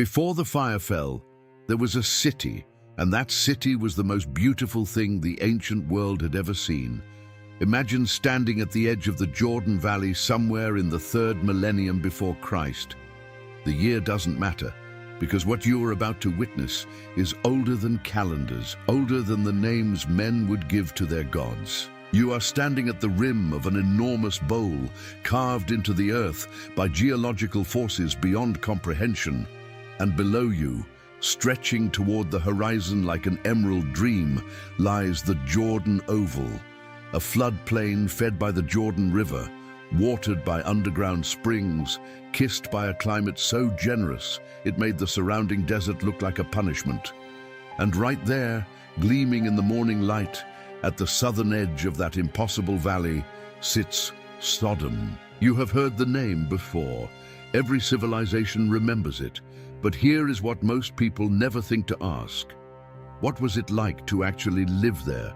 Before the fire fell, there was a city, and that city was the most beautiful thing the ancient world had ever seen. Imagine standing at the edge of the Jordan Valley somewhere in the 3rd millennium before Christ. The year doesn't matter, because what you are about to witness is older than calendars, older than the names men would give to their gods. You are standing at the rim of an enormous bowl, carved into the earth by geological forces beyond comprehension, and below you, stretching toward the horizon like an emerald dream, lies the Jordan Oval, a floodplain fed by the Jordan River, watered by underground springs, kissed by a climate so generous it made the surrounding desert look like a punishment. And right there, gleaming in the morning light, at the southern edge of that impossible valley, sits Sodom. You have heard the name before. Every civilization remembers it. But here is what most people never think to ask. What was it like to actually live there?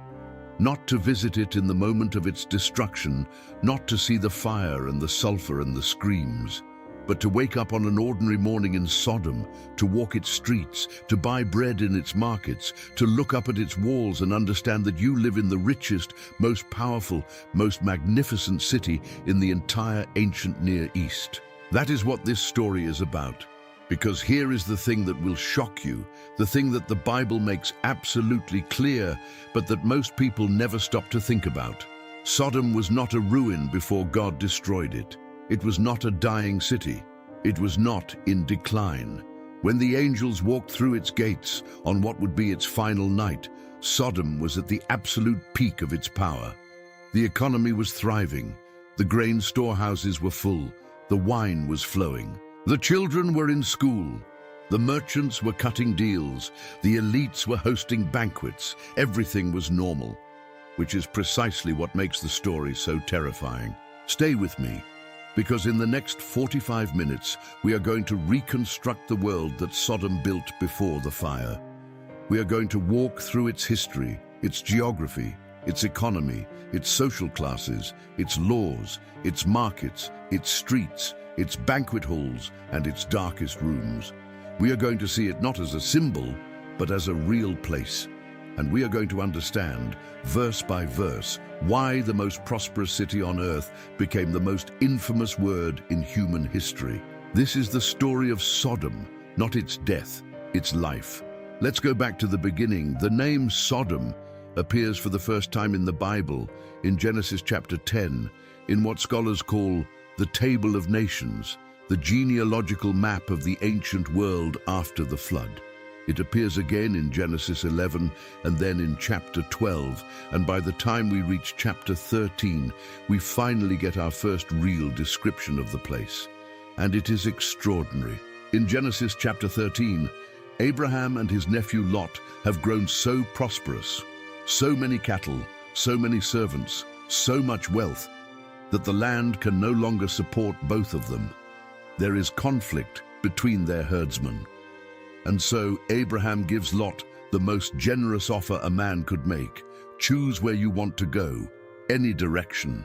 Not to visit it in the moment of its destruction, not to see the fire and the sulfur and the screams, but to wake up on an ordinary morning in Sodom, to walk its streets, to buy bread in its markets, to look up at its walls and understand that you live in the richest, most powerful, most magnificent city in the entire ancient Near East. That is what this story is about. Because here is the thing that will shock you, the thing that the Bible makes absolutely clear, but that most people never stop to think about. Sodom was not a ruin before God destroyed it. It was not a dying city. It was not in decline. When the angels walked through its gates on what would be its final night, Sodom was at the absolute peak of its power. The economy was thriving. The grain storehouses were full. The wine was flowing. The children were in school, the merchants were cutting deals, the elites were hosting banquets, everything was normal, which is precisely what makes the story so terrifying. Stay with me, because in the next 45 minutes, we are going to reconstruct the world that Sodom built before the fire. We are going to walk through its history, its geography, its economy, its social classes, its laws, its markets, its streets, its banquet halls, and its darkest rooms. We are going to see it not as a symbol, but as a real place. And we are going to understand, verse by verse, why the most prosperous city on earth became the most infamous word in human history. This is the story of Sodom, not its death, its life. Let's go back to the beginning. The name Sodom appears for the first time in the Bible, in Genesis chapter 10, in what scholars call the Table of Nations, the genealogical map of the ancient world after the flood. It appears again in Genesis 11 and then in chapter 12, and by the time we reach chapter 13, we finally get our first real description of the place. And it is extraordinary. In Genesis chapter 13, Abraham and his nephew Lot have grown so prosperous, so many cattle, so many servants, so much wealth, that the land can no longer support both of them. There is conflict between their herdsmen. And so Abraham gives Lot the most generous offer a man could make. Choose where you want to go, any direction.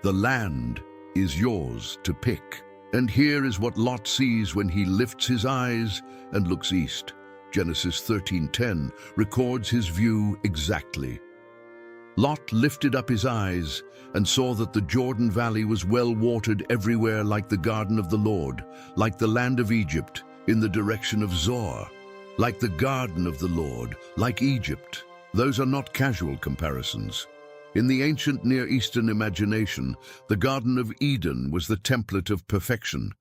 The land is yours to pick. And here is what Lot sees when he lifts his eyes and looks east. Genesis 13:10 records his view exactly. Lot lifted up his eyes and saw that the Jordan Valley was well watered everywhere, like the garden of the Lord, like the land of Egypt in the direction of Zoar, like the garden of the Lord, like Egypt. Those are not casual comparisons. In the ancient Near Eastern imagination, the Garden of Eden was the template of perfection: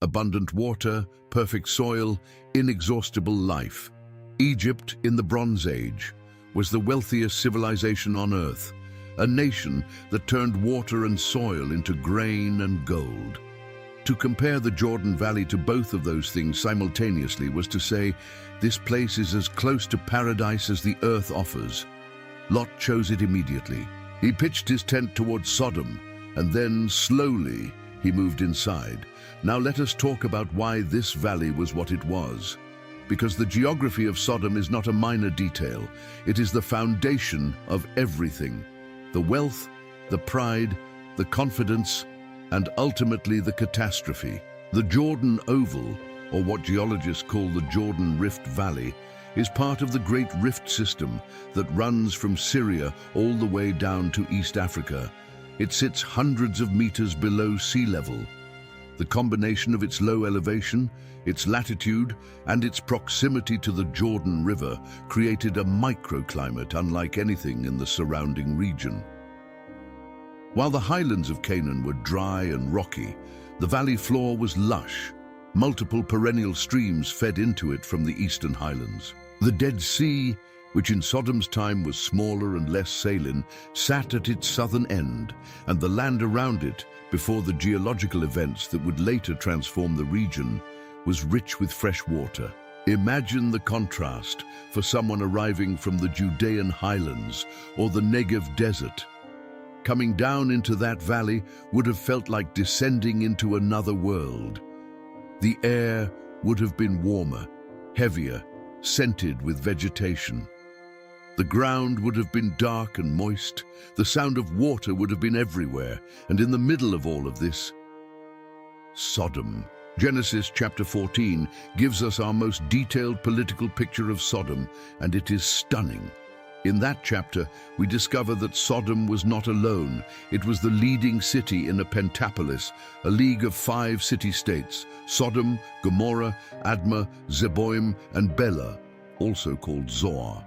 abundant water, perfect soil, inexhaustible life. Egypt in the Bronze Age was the wealthiest civilization on earth, a nation that turned water and soil into grain and gold. To compare the Jordan Valley to both of those things simultaneously was to say, this place is as close to paradise as the earth offers. Lot chose it immediately. He pitched his tent towards Sodom, and then slowly he moved inside. Now let us talk about why this valley was what it was. Because the geography of Sodom is not a minor detail. It is the foundation of everything. The wealth, the pride, the confidence, and ultimately the catastrophe. The Jordan Oval, or what geologists call the Jordan Rift Valley, is part of the Great Rift System that runs from Syria all the way down to East Africa. It sits hundreds of meters below sea level. The combination of its low elevation, its latitude, and its proximity to the Jordan River created a microclimate unlike anything in the surrounding region. While the highlands of Canaan were dry and rocky, the valley floor was lush. Multiple perennial streams fed into it from the eastern highlands. The Dead Sea, which in Sodom's time was smaller and less saline, sat at its southern end, and the land around it, before the geological events that would later transform the region, was rich with fresh water. Imagine the contrast for someone arriving from the Judean highlands or the Negev desert. Coming down into that valley would have felt like descending into another world. The air would have been warmer, heavier, scented with vegetation. The ground would have been dark and moist. The sound of water would have been everywhere. And in the middle of all of this, Sodom. Genesis chapter 14 gives us our most detailed political picture of Sodom, and it is stunning. In that chapter, we discover that Sodom was not alone. It was the leading city in a pentapolis, a league of 5 city-states: Sodom, Gomorrah, Admah, Zeboim, and Bela, also called Zoar.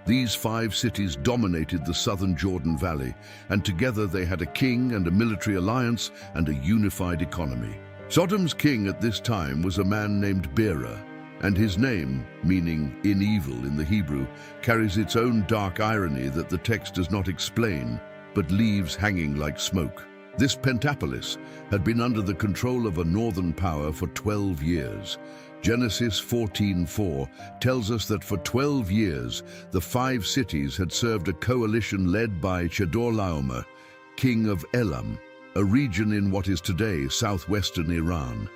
These 5 cities dominated the southern Jordan Valley, and together they had a king and a military alliance and a unified economy. Sodom's king at this time was a man named Bera, and his name, meaning in evil in the Hebrew, carries its own dark irony that the text does not explain, but leaves hanging like smoke. This pentapolis had been under the control of a northern power for 12 years. Genesis 14:4 tells us that for 12 years, the 5 cities had served a coalition led by Chedorlaomer, king of Elam, a region in what is today southwestern Iran.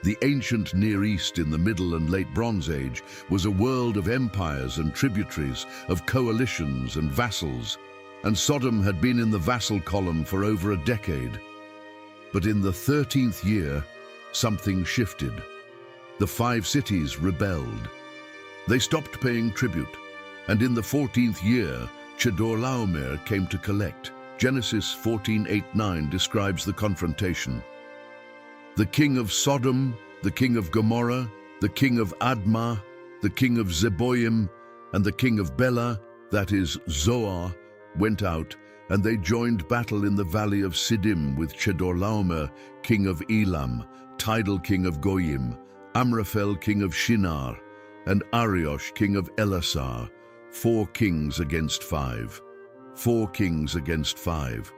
The ancient Near East in the Middle and Late Bronze Age was a world of empires and tributaries, of coalitions and vassals, and Sodom had been in the vassal column for over a decade. But in the 13th year, something shifted. The 5 cities rebelled. They stopped paying tribute, and in the 14th year, Chedorlaomer came to collect. Genesis 14:8-9 describes the confrontation. The king of Sodom, the king of Gomorrah, the king of Admah, the king of Zeboim, and the king of Bela, that is Zoar, went out, and they joined battle in the valley of Siddim with Chedorlaomer, king of Elam, Tidal king of Goyim, Amraphel king of Shinar, and Ariosh king of Elasar, 4 kings against 5. 4 kings against 5,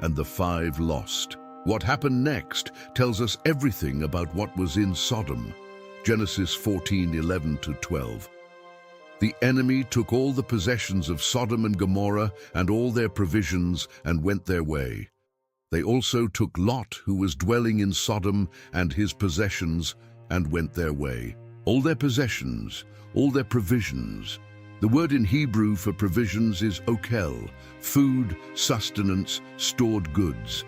and the 5 lost. What happened next tells us everything about what was in Sodom. Genesis 14:11-12. The enemy took all the possessions of Sodom and Gomorrah and all their provisions and went their way. They also took Lot, who was dwelling in Sodom, and his possessions, and went their way. All their possessions, all their provisions. The word in Hebrew for provisions is okel, food, sustenance, stored goods.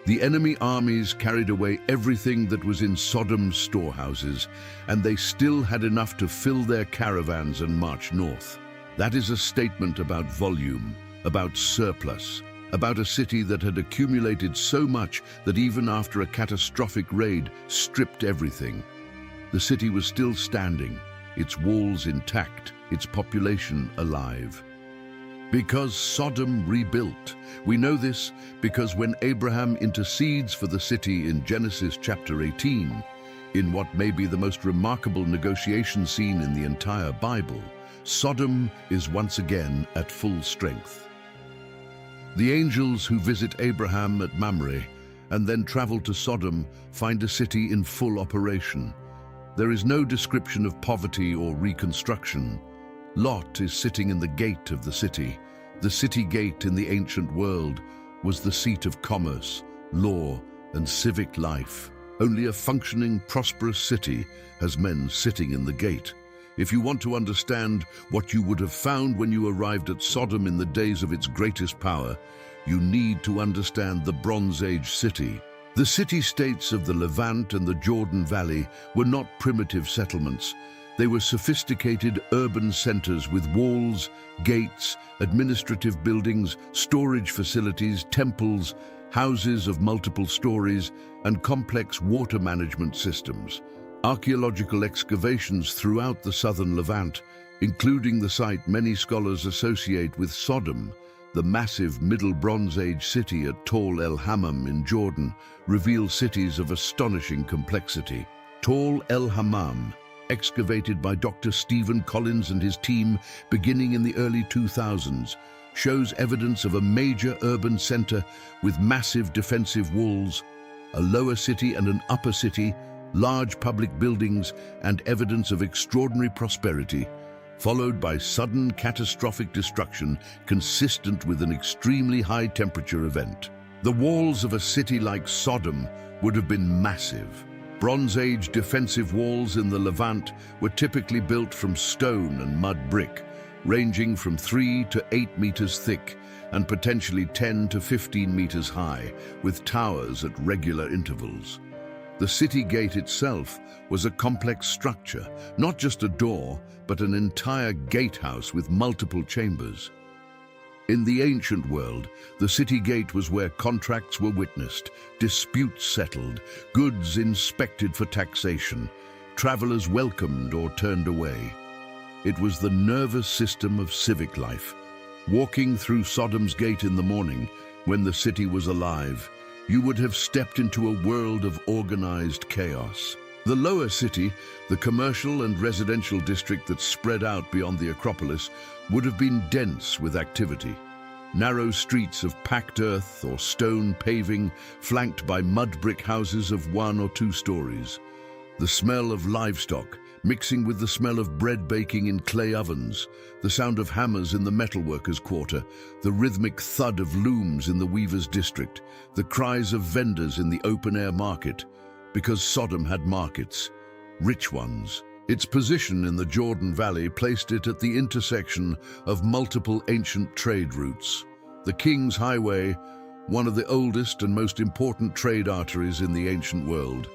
The enemy armies carried away everything that was in Sodom's storehouses, and they still had enough to fill their caravans and march north. That is a statement about volume, about surplus, about a city that had accumulated so much that even after a catastrophic raid stripped everything. The city was still standing, its walls intact, its population alive. Because Sodom rebuilt. We know this because when Abraham intercedes for the city in Genesis chapter 18, in what may be the most remarkable negotiation scene in the entire Bible, Sodom is once again at full strength. The angels who visit Abraham at Mamre and then travel to Sodom find a city in full operation. There is no description of poverty or reconstruction. Lot is sitting in the gate of the city. The city gate in the ancient world was the seat of commerce, law, and civic life. Only a functioning, prosperous city has men sitting in the gate. If you want to understand what you would have found when you arrived at Sodom in the days of its greatest power, you need to understand the Bronze Age city. The city-states of the Levant and the Jordan Valley were not primitive settlements. They were sophisticated urban centers with walls, gates, administrative buildings, storage facilities, temples, houses of multiple stories, and complex water management systems. Archaeological excavations throughout the southern Levant, including the site many scholars associate with Sodom, the massive Middle Bronze Age city at Tall El Hammam in Jordan, reveal cities of astonishing complexity. Tall El Hammam, excavated by Dr. Stephen Collins and his team beginning in the early 2000s, shows evidence of a major urban center with massive defensive walls, a lower city and an upper city, large public buildings, and evidence of extraordinary prosperity, followed by sudden catastrophic destruction consistent with an extremely high-temperature event. The walls of a city like Sodom would have been massive. Bronze Age defensive walls in the Levant were typically built from stone and mud brick, ranging from 3 to 8 meters thick and potentially 10 to 15 meters high, with towers at regular intervals. The city gate itself was a complex structure, not just a door, but an entire gatehouse with multiple chambers. In the ancient world, the city gate was where contracts were witnessed, disputes settled, goods inspected for taxation, travelers welcomed or turned away. It was the nervous system of civic life. Walking through Sodom's gate in the morning, when the city was alive, you would have stepped into a world of organized chaos. The lower city, the commercial and residential district that spread out beyond the Acropolis, would have been dense with activity. Narrow streets of packed earth or stone paving, flanked by mud brick houses of 1 or 2 stories. The smell of livestock, mixing with the smell of bread baking in clay ovens, the sound of hammers in the metalworkers' quarter, the rhythmic thud of looms in the weavers' district, the cries of vendors in the open-air market, because Sodom had markets, rich ones. Its position in the Jordan Valley placed it at the intersection of multiple ancient trade routes. The King's Highway, one of the oldest and most important trade arteries in the ancient world,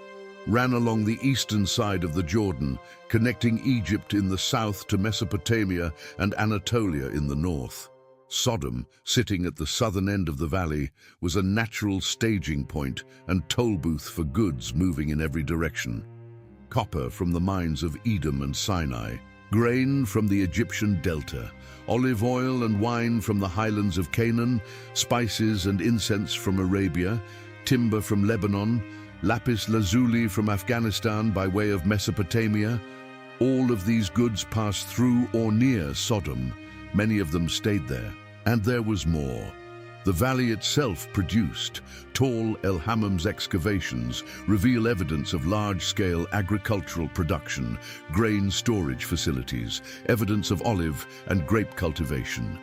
ran along the eastern side of the Jordan, connecting Egypt in the south to Mesopotamia and Anatolia in the north. Sodom, sitting at the southern end of the valley, was a natural staging point and toll booth for goods moving in every direction. Copper from the mines of Edom and Sinai, grain from the Egyptian delta, olive oil and wine from the highlands of Canaan, spices and incense from Arabia, timber from Lebanon, lapis lazuli from Afghanistan by way of Mesopotamia. All of these goods passed through or near Sodom. Many of them stayed there. And there was more. The valley itself produced. Tall El Hammam's excavations reveal evidence of large-scale agricultural production, grain storage facilities, evidence of olive and grape cultivation.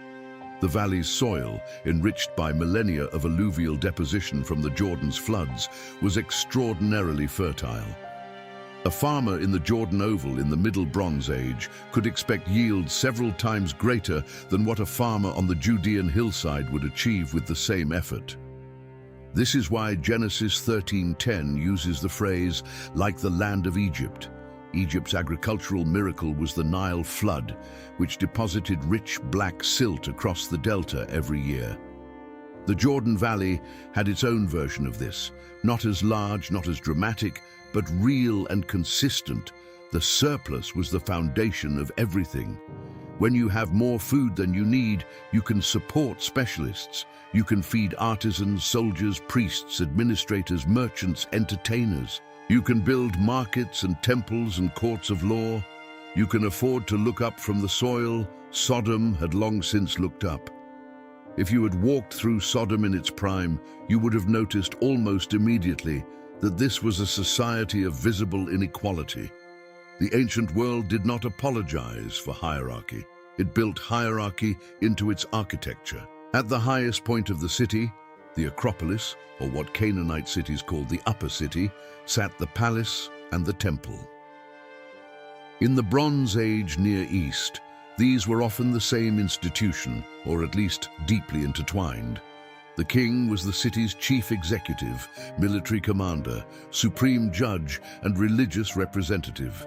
The valley's soil, enriched by millennia of alluvial deposition from the Jordan's floods, was extraordinarily fertile. A farmer in the Jordan Oval in the Middle Bronze Age could expect yields several times greater than what a farmer on the Judean hillside would achieve with the same effort. This is why Genesis 13:10 uses the phrase, like the land of Egypt. Egypt's agricultural miracle was the Nile flood, which deposited rich black silt across the delta every year. The Jordan Valley had its own version of this, not as large, not as dramatic, but real and consistent. The surplus was the foundation of everything. When you have more food than you need, you can support specialists. You can feed artisans, soldiers, priests, administrators, merchants, entertainers. You can build markets and temples and courts of law. You can afford to look up from the soil. Sodom had long since looked up. If you had walked through Sodom in its prime, you would have noticed almost immediately that this was a society of visible inequality. The ancient world did not apologize for hierarchy. It built hierarchy into its architecture. At the highest point of the city, the Acropolis, or what Canaanite cities called the Upper City, sat the palace and the temple. In the Bronze Age Near East, these were often the same institution, or at least deeply intertwined. The king was the city's chief executive, military commander, supreme judge, and religious representative.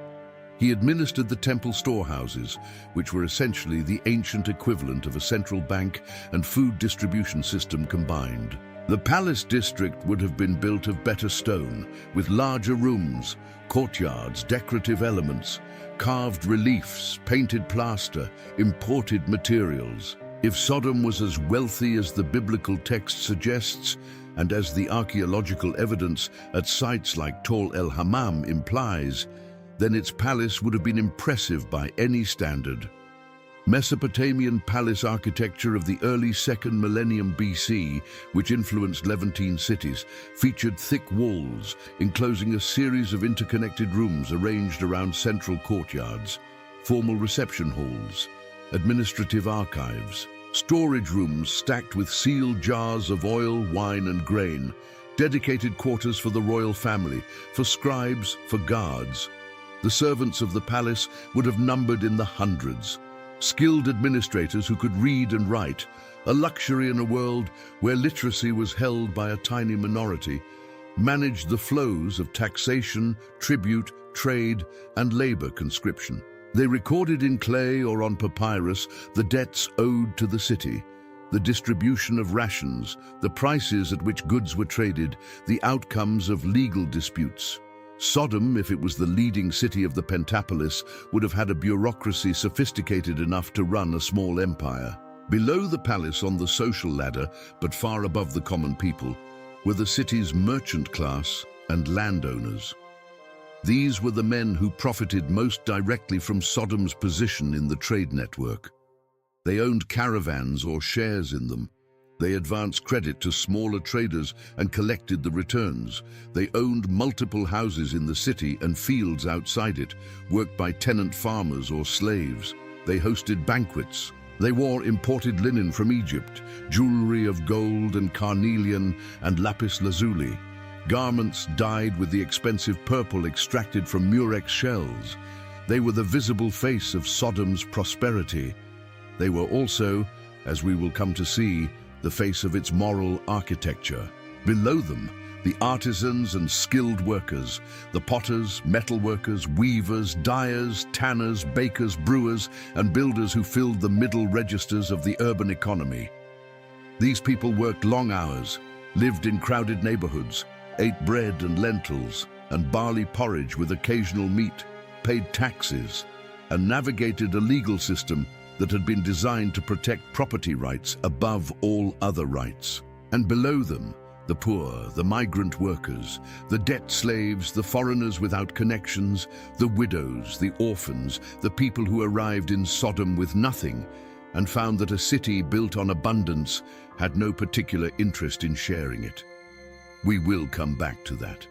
He administered the temple storehouses, which were essentially the ancient equivalent of a central bank and food distribution system combined. The palace district would have been built of better stone, with larger rooms, courtyards, decorative elements, carved reliefs, painted plaster, imported materials. If Sodom was as wealthy as the biblical text suggests, and as the archaeological evidence at sites like Tall El Hammam implies, then its palace would have been impressive by any standard. Mesopotamian palace architecture of the early 2nd millennium BC, which influenced Levantine cities, featured thick walls, enclosing a series of interconnected rooms arranged around central courtyards, formal reception halls, administrative archives, storage rooms stacked with sealed jars of oil, wine, and grain, dedicated quarters for the royal family, for scribes, for guards. The servants of the palace would have numbered in the hundreds. Skilled administrators who could read and write, a luxury in a world where literacy was held by a tiny minority, managed the flows of taxation, tribute, trade, and labor conscription. They recorded in clay or on papyrus the debts owed to the city, the distribution of rations, the prices at which goods were traded, the outcomes of legal disputes. Sodom, if it was the leading city of the Pentapolis, would have had a bureaucracy sophisticated enough to run a small empire. Below the palace on the social ladder, but far above the common people, were the city's merchant class and landowners. These were the men who profited most directly from Sodom's position in the trade network. They owned caravans or shares in them. They advanced credit to smaller traders and collected the returns. They owned multiple houses in the city and fields outside it, worked by tenant farmers or slaves. They hosted banquets. They wore imported linen from Egypt, jewelry of gold and carnelian and lapis lazuli, garments dyed with the expensive purple extracted from murex shells. They were the visible face of Sodom's prosperity. They were also, as we will come to see, the face of its moral architecture. Below them, the artisans and skilled workers, the potters, metalworkers, weavers, dyers, tanners, bakers, brewers, and builders who filled the middle registers of the urban economy. These people worked long hours, lived in crowded neighborhoods, ate bread and lentils and barley porridge with occasional meat, paid taxes, and navigated a legal system that had been designed to protect property rights above all other rights. And below them, the poor, the migrant workers, the debt slaves, the foreigners without connections, the widows, the orphans, the people who arrived in Sodom with nothing and found that a city built on abundance had no particular interest in sharing it. We will come back to that.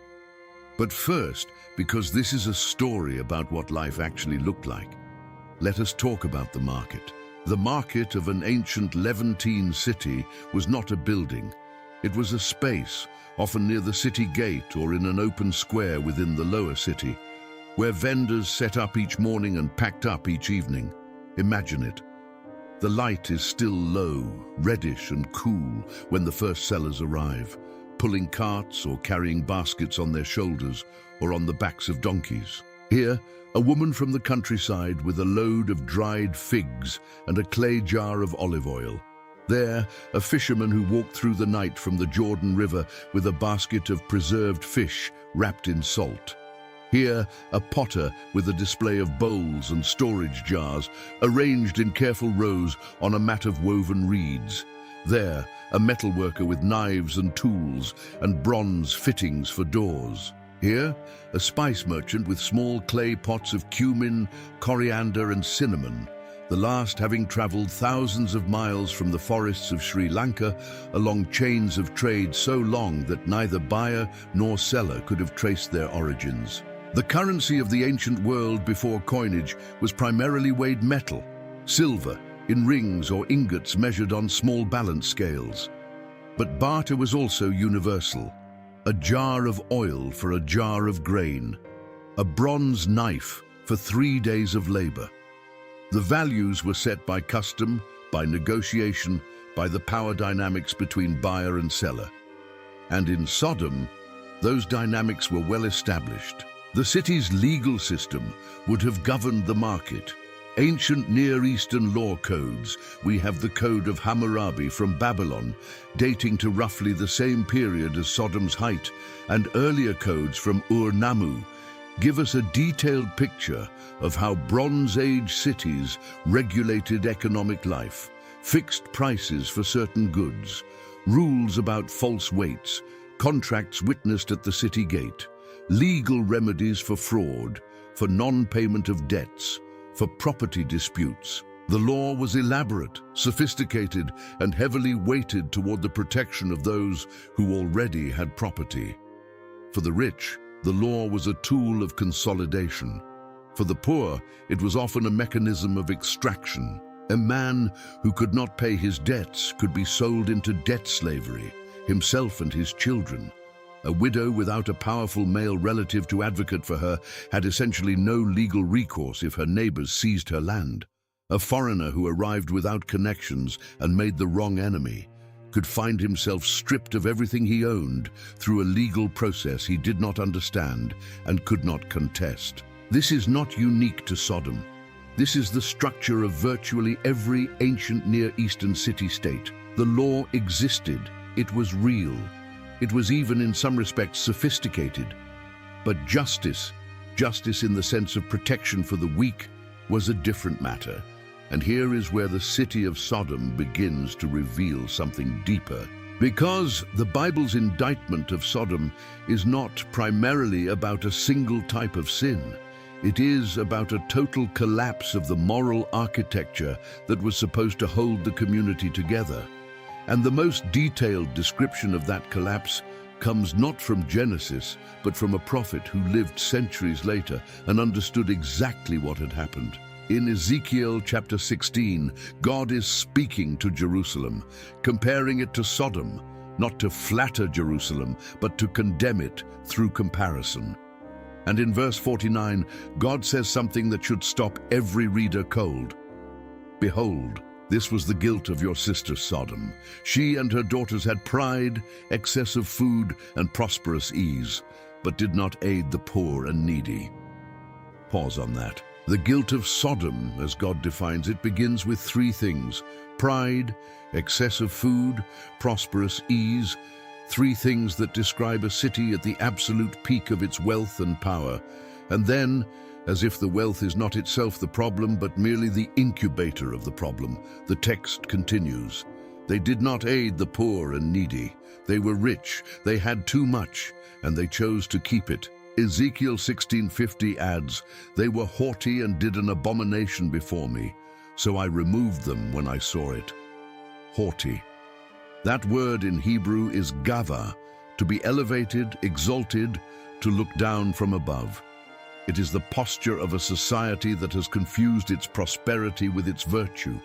But first, because this is a story about what life actually looked like, let us talk about the market. The market of an ancient Levantine city was not a building. It was a space, often near the city gate or in an open square within the lower city, where vendors set up each morning and packed up each evening. Imagine it. The light is still low, reddish and cool when the first sellers arrive, pulling carts or carrying baskets on their shoulders or on the backs of donkeys. Here, a woman from the countryside with a load of dried figs and a clay jar of olive oil. There, a fisherman who walked through the night from the Jordan River with a basket of preserved fish wrapped in salt. Here, a potter with a display of bowls and storage jars arranged in careful rows on a mat of woven reeds. There, a metalworker with knives and tools and bronze fittings for doors. Here, a spice merchant with small clay pots of cumin, coriander, and cinnamon, the last having traveled thousands of miles from the forests of Sri Lanka along chains of trade so long that neither buyer nor seller could have traced their origins. The currency of the ancient world before coinage was primarily weighed metal, silver, in rings or ingots measured on small balance scales. But barter was also universal. A jar of oil for a jar of grain, a bronze knife for 3 days of labor. The values were set by custom, by negotiation, by the power dynamics between buyer and seller. And in Sodom, those dynamics were well established. The city's legal system would have governed the market. Ancient Near Eastern law codes, we have the Code of Hammurabi from Babylon, dating to roughly the same period as Sodom's height, and earlier codes from Ur-Nammu, give us a detailed picture of how Bronze Age cities regulated economic life, fixed prices for certain goods, rules about false weights, contracts witnessed at the city gate, legal remedies for fraud, for non-payment of debts, for property disputes. The law was elaborate, sophisticated, and heavily weighted toward the protection of those who already had property. For the rich, the law was a tool of consolidation. For the poor, it was often a mechanism of extraction. A man who could not pay his debts could be sold into debt slavery, himself and his children. A widow without a powerful male relative to advocate for her had essentially no legal recourse if her neighbors seized her land. A foreigner who arrived without connections and made the wrong enemy could find himself stripped of everything he owned through a legal process he did not understand and could not contest. This is not unique to Sodom. This is the structure of virtually every ancient Near Eastern city-state. The law existed. It was real. It was even in some respects sophisticated. But justice in the sense of protection for the weak, was a different matter. And here is where the city of Sodom begins to reveal something deeper. Because the Bible's indictment of Sodom is not primarily about a single type of sin. It is about a total collapse of the moral architecture that was supposed to hold the community together. And the most detailed description of that collapse comes not from Genesis, but from a prophet who lived centuries later and understood exactly what had happened. In Ezekiel chapter 16, God is speaking to Jerusalem, comparing it to Sodom, not to flatter Jerusalem, but to condemn it through comparison. And in verse 49, God says something that should stop every reader cold. Behold, this was the guilt of your sister Sodom. She and her daughters had pride, excess of food, and prosperous ease, but did not aid the poor and needy. Pause on that. The guilt of Sodom, as God defines it, begins with three things: pride, excess of food, prosperous ease. Three things that describe a city at the absolute peak of its wealth and power. And then, as if the wealth is not itself the problem, but merely the incubator of the problem, the text continues. They did not aid the poor and needy. They were rich, they had too much, and they chose to keep it. Ezekiel 16:50 adds, "They were haughty and did an abomination before me, so I removed them when I saw it." Haughty. That word in Hebrew is gava, to be elevated, exalted, to look down from above. It is the posture of a society that has confused its prosperity with its virtue,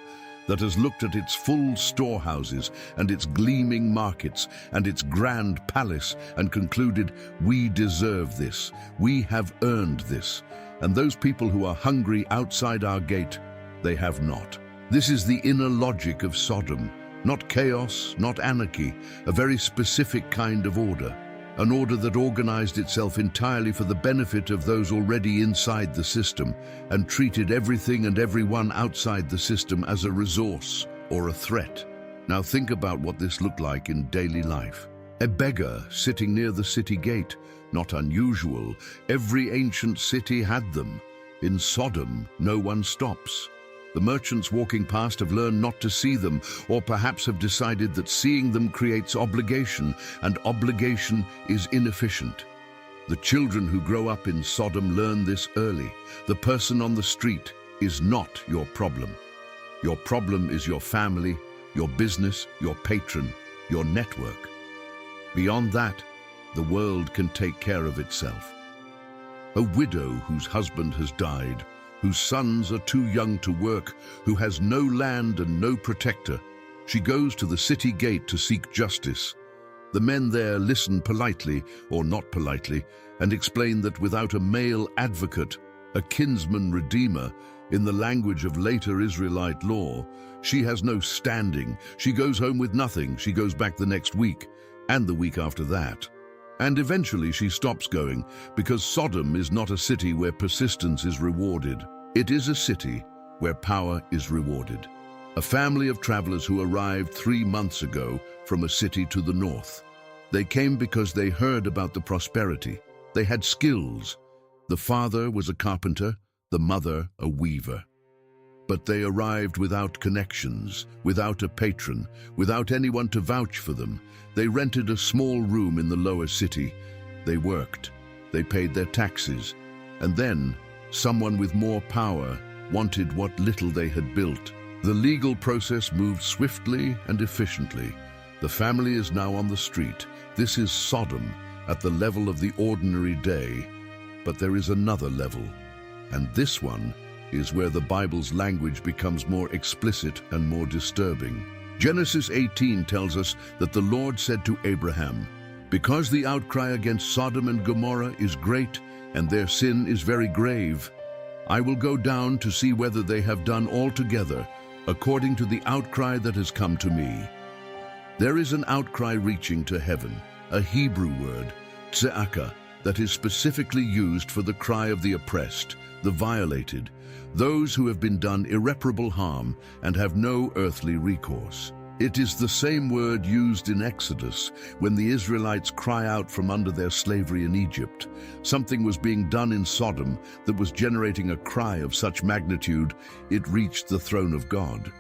that has looked at its full storehouses and its gleaming markets and its grand palace and concluded, we deserve this, we have earned this, and those people who are hungry outside our gate, they have not. This is the inner logic of Sodom, not chaos, not anarchy, a very specific kind of order. An order that organized itself entirely for the benefit of those already inside the system and treated everything and everyone outside the system as a resource or a threat. Now think about what this looked like in daily life. A beggar sitting near the city gate, not unusual. Every ancient city had them. In Sodom, no one stops. The merchants walking past have learned not to see them, or perhaps have decided that seeing them creates obligation, and obligation is inefficient. The children who grow up in Sodom learn this early. The person on the street is not your problem. Your problem is your family, your business, your patron, your network. Beyond that, the world can take care of itself. A widow whose husband has died, whose sons are too young to work, who has no land and no protector. She goes to the city gate to seek justice. The men there listen politely, or not politely, and explain that without a male advocate, a kinsman redeemer. In the language of later Israelite law, she has no standing. She goes home with nothing. She goes back the next week, and the week after that. And eventually she stops going, because Sodom is not a city where persistence is rewarded. It is a city where power is rewarded. A family of travelers who arrived 3 months ago from a city to the north. They came because they heard about the prosperity. They had skills. The father was a carpenter, the mother a weaver. But they arrived without connections, without a patron, without anyone to vouch for them. They rented a small room in the lower city. They worked. They paid their taxes. And then, someone with more power wanted what little they had built. The legal process moved swiftly and efficiently. The family is now on the street. This is Sodom, at the level of the ordinary day. But there is another level. And this one is where the Bible's language becomes more explicit and more disturbing. Genesis 18 tells us that the Lord said to Abraham, "Because the outcry against Sodom and Gomorrah is great, and their sin is very grave, I will go down to see whether they have done altogether according to the outcry that has come to me." There is an outcry reaching to heaven, a Hebrew word, tze'akah, that is specifically used for the cry of the oppressed, the violated, those who have been done irreparable harm and have no earthly recourse. It is the same word used in Exodus when the Israelites cry out from under their slavery in Egypt. Something was being done in Sodom that was generating a cry of such magnitude it reached the throne of God.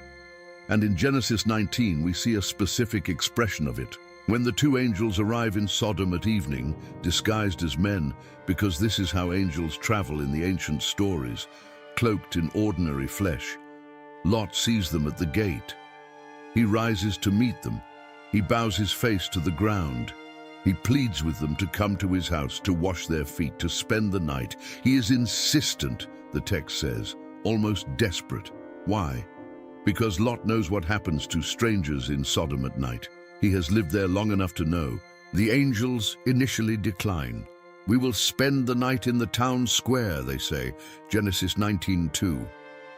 And in Genesis 19 we see a specific expression of it. When the 2 angels arrive in Sodom at evening, disguised as men, because this is how angels travel in the ancient stories, cloaked in ordinary flesh, Lot sees them at the gate. He rises to meet them. He bows his face to the ground. He pleads with them to come to his house, to wash their feet, to spend the night. He is insistent, the text says, almost desperate. Why? Because Lot knows what happens to strangers in Sodom at night. He has lived there long enough to know. The angels initially decline. "We will spend the night in the town square," they say, Genesis 19:2.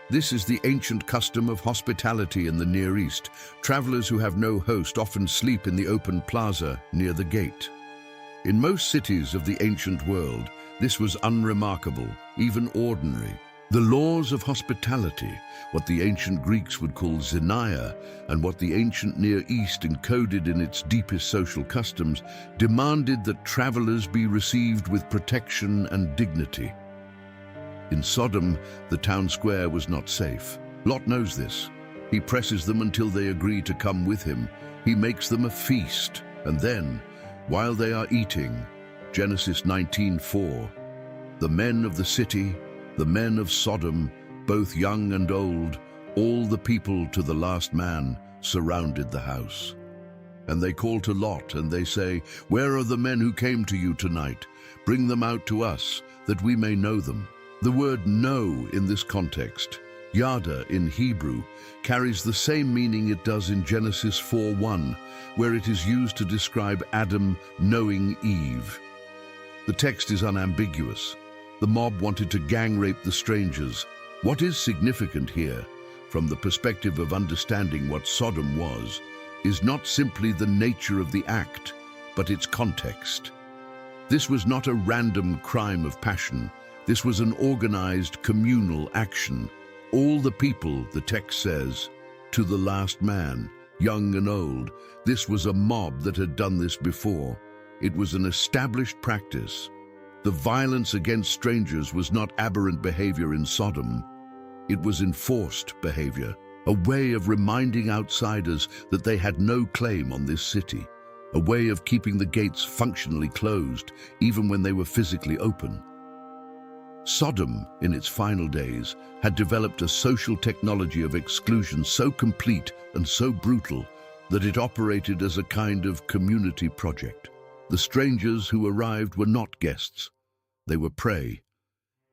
This is the ancient custom of hospitality in the Near East. Travelers who have no host often sleep in the open plaza near the gate. In most cities of the ancient world, this was unremarkable, even ordinary. The laws of hospitality, what the ancient Greeks would call xenia, and what the ancient Near East encoded in its deepest social customs, demanded that travelers be received with protection and dignity. In Sodom, the town square was not safe. Lot knows this. He presses them until they agree to come with him. He makes them a feast, and then, while they are eating, Genesis 19:4, the men of the city, the men of Sodom, both young and old, all the people to the last man, surrounded the house. And they call to Lot, and they say, "Where are the men who came to you tonight? Bring them out to us, that we may know them." The word know in this context, yada in Hebrew, carries the same meaning it does in Genesis 4:1, where it is used to describe Adam knowing Eve. The text is unambiguous. The mob wanted to gang rape the strangers. What is significant here, from the perspective of understanding what Sodom was, is not simply the nature of the act, but its context. This was not a random crime of passion. This was an organized communal action. All the people, the text says, to the last man, young and old. This was a mob that had done this before. It was an established practice. The violence against strangers was not aberrant behavior in Sodom. It was enforced behavior, a way of reminding outsiders that they had no claim on this city, a way of keeping the gates functionally closed, even when they were physically open. Sodom, in its final days, had developed a social technology of exclusion so complete and so brutal that it operated as a kind of community project. The strangers who arrived were not guests. They were prey.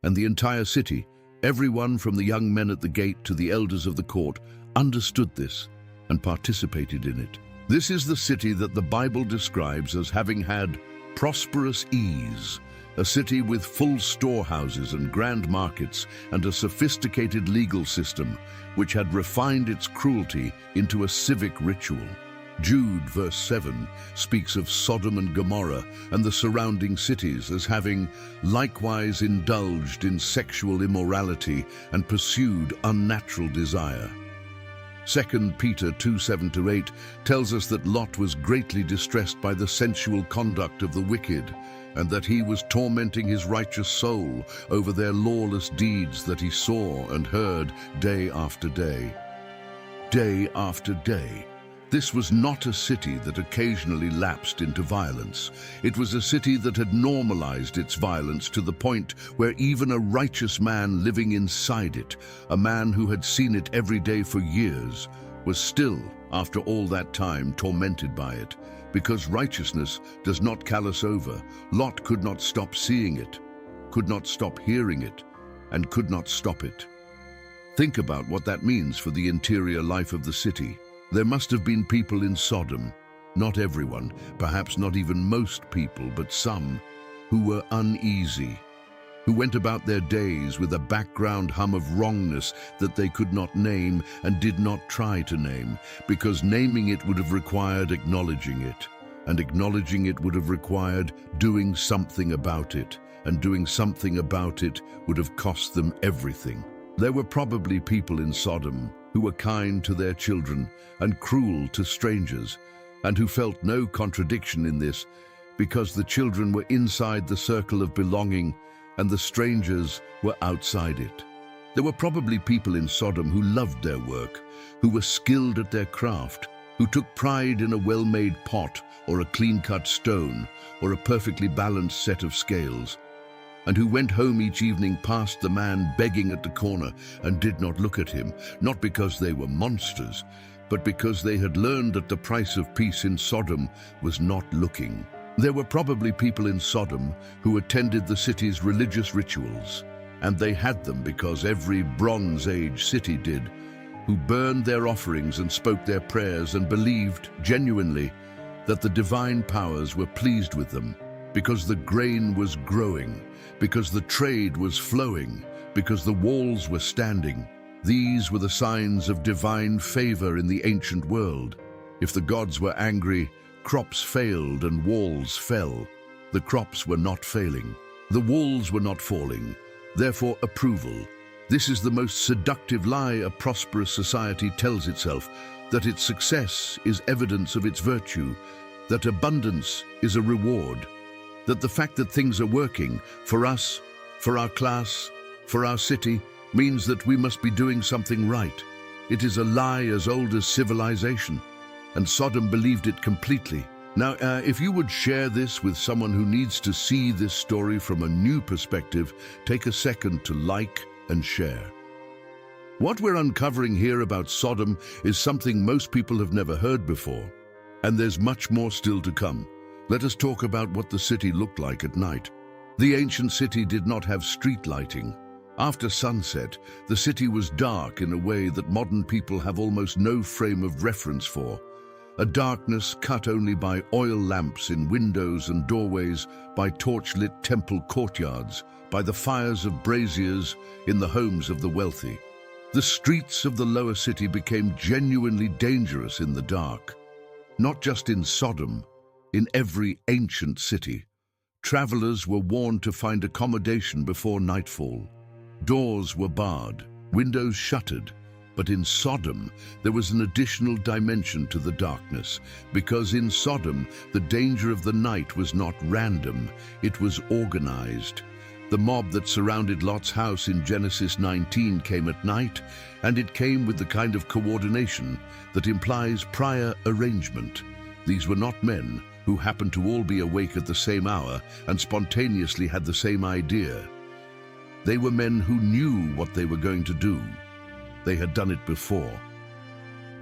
And the entire city, everyone from the young men at the gate to the elders of the court, understood this and participated in it. This is the city that the Bible describes as having had prosperous ease a city with full storehouses and grand markets and a sophisticated legal system which had refined its cruelty into a civic ritual. Jude, verse 7, speaks of Sodom and Gomorrah and the surrounding cities as having likewise indulged in sexual immorality and pursued unnatural desire. 2 Peter 2:7-8 tells us that Lot was greatly distressed by the sensual conduct of the wicked, and that he was tormenting his righteous soul over their lawless deeds that he saw and heard day after day. Day after day. This was not a city that occasionally lapsed into violence. It was a city that had normalized its violence to the point where even a righteous man living inside it, a man who had seen it every day for years, was still, after all that time, tormented by it. Because righteousness does not callous over, Lot could not stop seeing it, could not stop hearing it, and could not stop it. Think about what that means for the interior life of the city. There must have been people in Sodom, not everyone, perhaps not even most people, but some, who were uneasy, who went about their days with a background hum of wrongness that they could not name and did not try to name, because naming it would have required acknowledging it, and acknowledging it would have required doing something about it, and doing something about it would have cost them everything. There were probably people in Sodom who were kind to their children and cruel to strangers, and who felt no contradiction in this, because the children were inside the circle of belonging and the strangers were outside it. There were probably people in Sodom who loved their work, who were skilled at their craft, who took pride in a well-made pot or a clean-cut stone or a perfectly balanced set of scales, and who went home each evening past the man begging at the corner and did not look at him, not because they were monsters, but because they had learned that the price of peace in Sodom was not looking. There were probably people in Sodom who attended the city's religious rituals, and they had them because every Bronze Age city did, who burned their offerings and spoke their prayers and believed genuinely that the divine powers were pleased with them, because the grain was growing, because the trade was flowing, because the walls were standing. These were the signs of divine favor in the ancient world. If the gods were angry, crops failed and walls fell. The crops were not failing. The walls were not falling. Therefore, approval. This is the most seductive lie a prosperous society tells itself, that its success is evidence of its virtue, that abundance is a reward, that the fact that things are working for us, for our class, for our city, means that we must be doing something right. It is a lie as old as civilization, and Sodom believed it completely. Now, if you would share this with someone who needs to see this story from a new perspective, take a second to like and share. What we're uncovering here about Sodom is something most people have never heard before, and there's much more still to come. Let us talk about what the city looked like at night. The ancient city did not have street lighting. After sunset, the city was dark in a way that modern people have almost no frame of reference for. A darkness cut only by oil lamps in windows and doorways, by torch-lit temple courtyards, by the fires of braziers in the homes of the wealthy. The streets of the lower city became genuinely dangerous in the dark. Not just in Sodom, in every ancient city. Travelers were warned to find accommodation before nightfall. Doors were barred, windows shuttered, but in Sodom there was an additional dimension to the darkness, because in Sodom the danger of the night was not random, it was organized. The mob that surrounded Lot's house in Genesis 19 came at night, and it came with the kind of coordination that implies prior arrangement. These were not men who happened to all be awake at the same hour and spontaneously had the same idea. They were men who knew what they were going to do. They had done it before.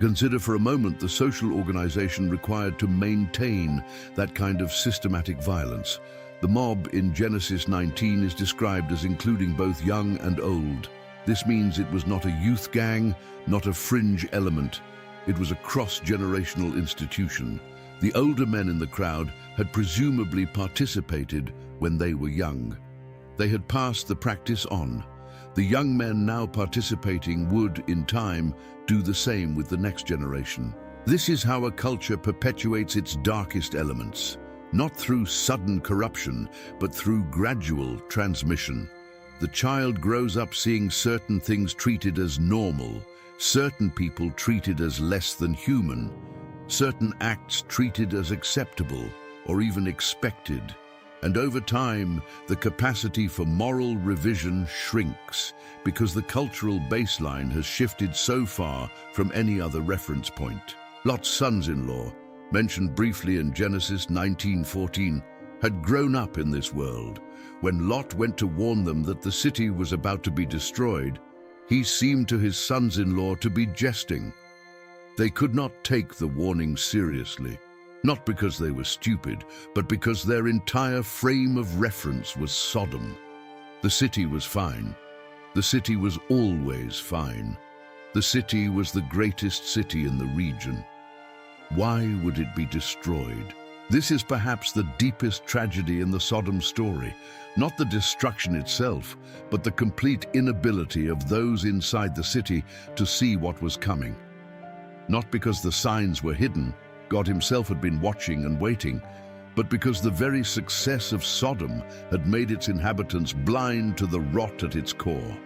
Consider for a moment the social organization required to maintain that kind of systematic violence. The mob in Genesis 19 is described as including both young and old. This means it was not a youth gang, not a fringe element. It was a cross-generational institution. The older men in the crowd had presumably participated when they were young. They had passed the practice on. The young men now participating would, in time, do the same with the next generation. This is how a culture perpetuates its darkest elements, not through sudden corruption, but through gradual transmission. The child grows up seeing certain things treated as normal, certain people treated as less than human, certain acts treated as acceptable or even expected. And over time, the capacity for moral revision shrinks because the cultural baseline has shifted so far from any other reference point. Lot's sons-in-law, mentioned briefly in Genesis 19:14, had grown up in this world. When Lot went to warn them that the city was about to be destroyed, he seemed to his sons-in-law to be jesting. They could not take the warning seriously, not because they were stupid, but because their entire frame of reference was Sodom. The city was fine. The city was always fine. The city was the greatest city in the region. Why would it be destroyed? This is perhaps the deepest tragedy in the Sodom story, not the destruction itself, but the complete inability of those inside the city to see what was coming. Not because the signs were hidden, God himself had been watching and waiting, but because the very success of Sodom had made its inhabitants blind to the rot at its core.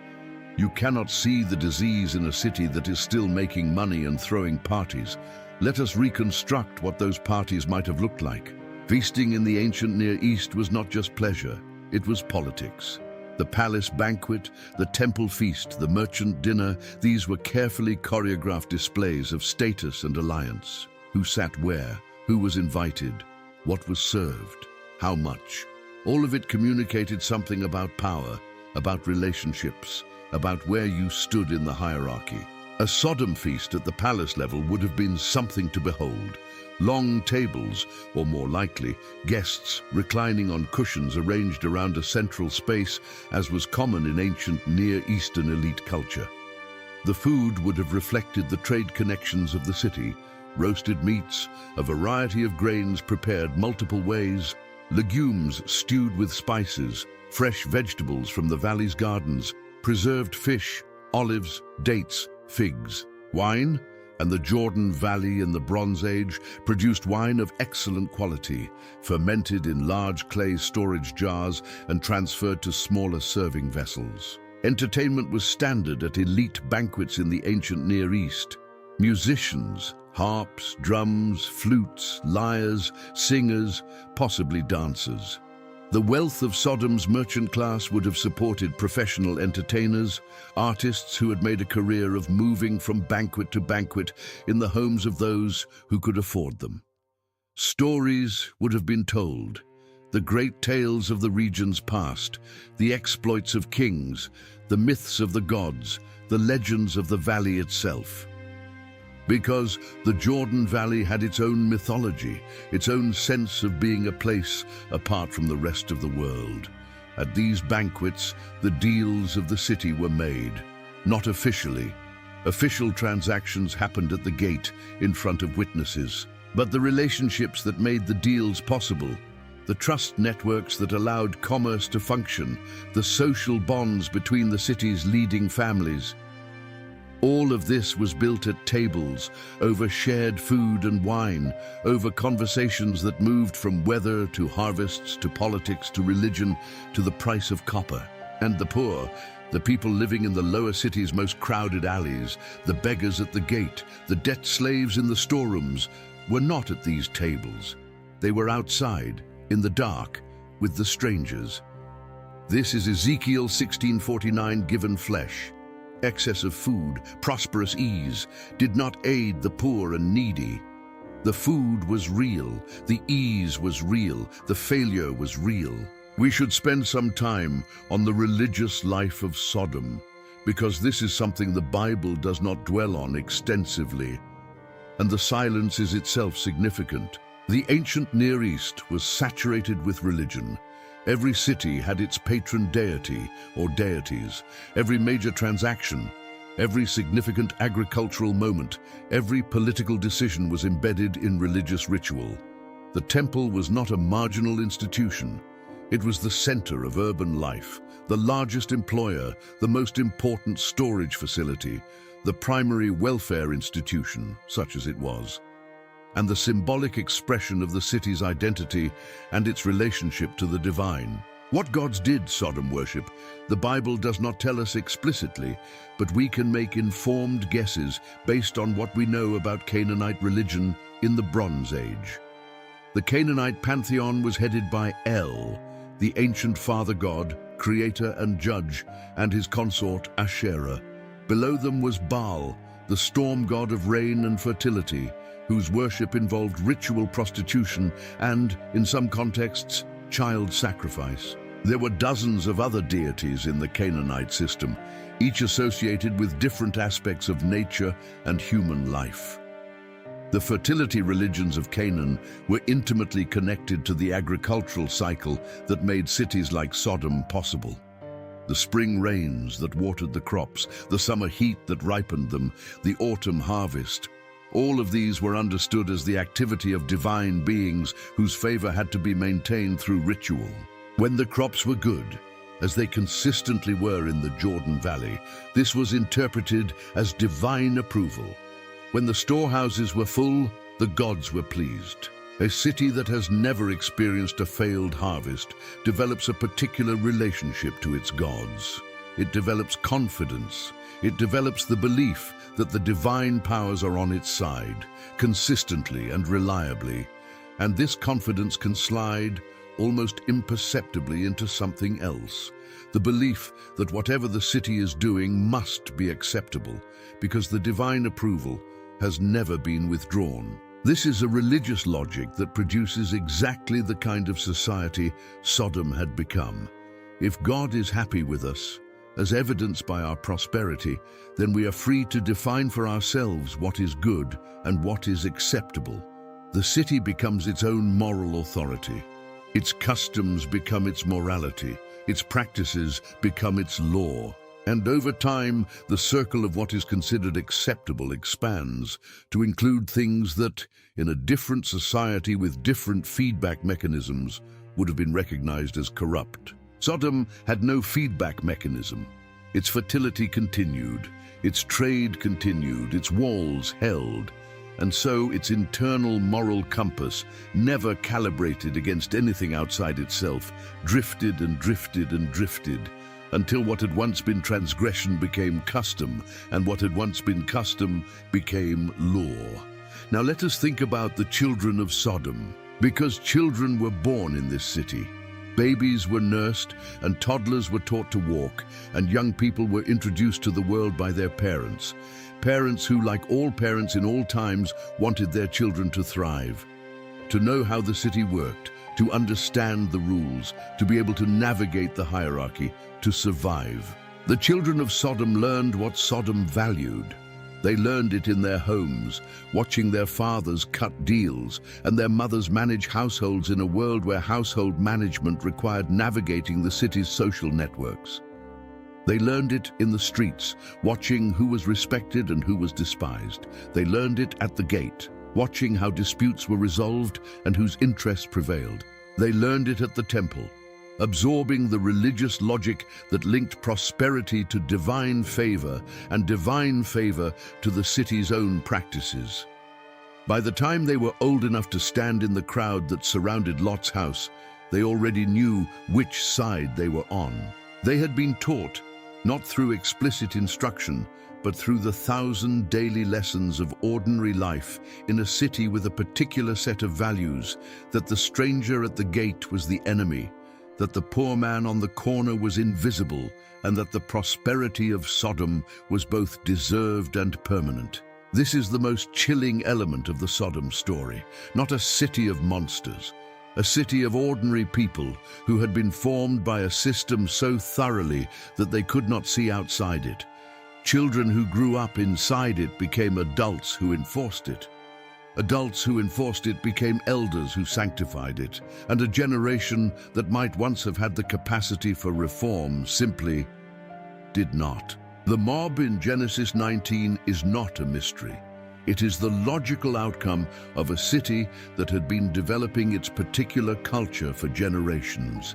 You cannot see the disease in a city that is still making money and throwing parties. Let us reconstruct what those parties might have looked like. Feasting in the ancient Near East was not just pleasure, it was politics. The palace banquet, the temple feast, the merchant dinner, these were carefully choreographed displays of status and alliance. Who sat where, who was invited, what was served, how much. All of it communicated something about power, about relationships, about where you stood in the hierarchy. A Sodom feast at the palace level would have been something to behold. Long tables, or more likely, guests reclining on cushions arranged around a central space, as was common in ancient Near Eastern elite culture. The food would have reflected the trade connections of the city: roasted meats, a variety of grains prepared multiple ways, legumes stewed with spices, fresh vegetables from the valley's gardens, preserved fish, olives, dates, figs. Wine, and the Jordan Valley in the Bronze Age produced wine of excellent quality, fermented in large clay storage jars and transferred to smaller serving vessels. Entertainment was standard at elite banquets in the ancient Near East. Musicians, harps, drums, flutes, lyres, singers, possibly dancers. The wealth of Sodom's merchant class would have supported professional entertainers, artists who had made a career of moving from banquet to banquet in the homes of those who could afford them. Stories would have been told, the great tales of the region's past, the exploits of kings, the myths of the gods, the legends of the valley itself. Because the Jordan Valley had its own mythology, its own sense of being a place apart from the rest of the world. At these banquets, the deals of the city were made, not officially. Official transactions happened at the gate, in front of witnesses. But the relationships that made the deals possible, the trust networks that allowed commerce to function, the social bonds between the city's leading families, all of this was built at tables, over shared food and wine, over conversations that moved from weather to harvests to politics to religion to the price of copper. And the poor, the people living in the lower city's most crowded alleys, the beggars at the gate, the debt slaves in the storerooms, were not at these tables. They were outside, in the dark, with the strangers. This is Ezekiel 16:49 given flesh. Excess of food, prosperous ease, did not aid the poor and needy. The food was real, the ease was real, the failure was real. We should spend some time on the religious life of Sodom, because this is something the Bible does not dwell on extensively. And the silence is itself significant. The ancient Near East was saturated with religion. Every city had its patron deity or deities. Every major transaction, every significant agricultural moment, every political decision was embedded in religious ritual. The temple was not a marginal institution. It was the center of urban life, the largest employer, the most important storage facility, the primary welfare institution, such as it was, and the symbolic expression of the city's identity and its relationship to the divine. What gods did Sodom worship? The Bible does not tell us explicitly, but we can make informed guesses based on what we know about Canaanite religion in the Bronze Age. The Canaanite pantheon was headed by El, the ancient father god, creator and judge, and his consort Asherah. Below them was Baal, the storm god of rain and fertility, whose worship involved ritual prostitution and, in some contexts, child sacrifice. There were dozens of other deities in the Canaanite system, each associated with different aspects of nature and human life. The fertility religions of Canaan were intimately connected to the agricultural cycle that made cities like Sodom possible. The spring rains that watered the crops, the summer heat that ripened them, the autumn harvest. All of these were understood as the activity of divine beings whose favor had to be maintained through ritual. When the crops were good, as they consistently were in the Jordan Valley, this was interpreted as divine approval. When the storehouses were full, the gods were pleased. A city that has never experienced a failed harvest develops a particular relationship to its gods. It develops confidence. It develops the belief that the divine powers are on its side, consistently and reliably. And this confidence can slide almost imperceptibly into something else. The belief that whatever the city is doing must be acceptable, because the divine approval has never been withdrawn. This is a religious logic that produces exactly the kind of society Sodom had become. If God is happy with us, as evidenced by our prosperity, then we are free to define for ourselves what is good and what is acceptable. The city becomes its own moral authority. Its customs become its morality. Its practices become its law. And over time, the circle of what is considered acceptable expands to include things that, in a different society with different feedback mechanisms, would have been recognized as corrupt. Sodom had no feedback mechanism. Its fertility continued, its trade continued, its walls held, and so its internal moral compass, never calibrated against anything outside itself, drifted and drifted and drifted, until what had once been transgression became custom, and what had once been custom became law. Now let us think about the children of Sodom, because children were born in this city. Babies were nursed, and toddlers were taught to walk, and young people were introduced to the world by their parents. Parents who, like all parents in all times, wanted their children to thrive, to know how the city worked, to understand the rules, to be able to navigate the hierarchy, to survive. The children of Sodom learned what Sodom valued. They learned it in their homes, watching their fathers cut deals and their mothers manage households in a world where household management required navigating the city's social networks. They learned it in the streets, watching who was respected and who was despised. They learned it at the gate, watching how disputes were resolved and whose interests prevailed. They learned it at the temple, absorbing the religious logic that linked prosperity to divine favor and divine favor to the city's own practices. By the time they were old enough to stand in the crowd that surrounded Lot's house, they already knew which side they were on. They had been taught, not through explicit instruction, but through the 1,000 daily lessons of ordinary life in a city with a particular set of values, that the stranger at the gate was the enemy, that the poor man on the corner was invisible, and that the prosperity of Sodom was both deserved and permanent. This is the most chilling element of the Sodom story, not a city of monsters, a city of ordinary people who had been formed by a system so thoroughly that they could not see outside it. Children who grew up inside it became adults who enforced it. Adults who enforced it became elders who sanctified it, and a generation that might once have had the capacity for reform simply did not. The mob in Genesis 19 is not a mystery. It is the logical outcome of a city that had been developing its particular culture for generations.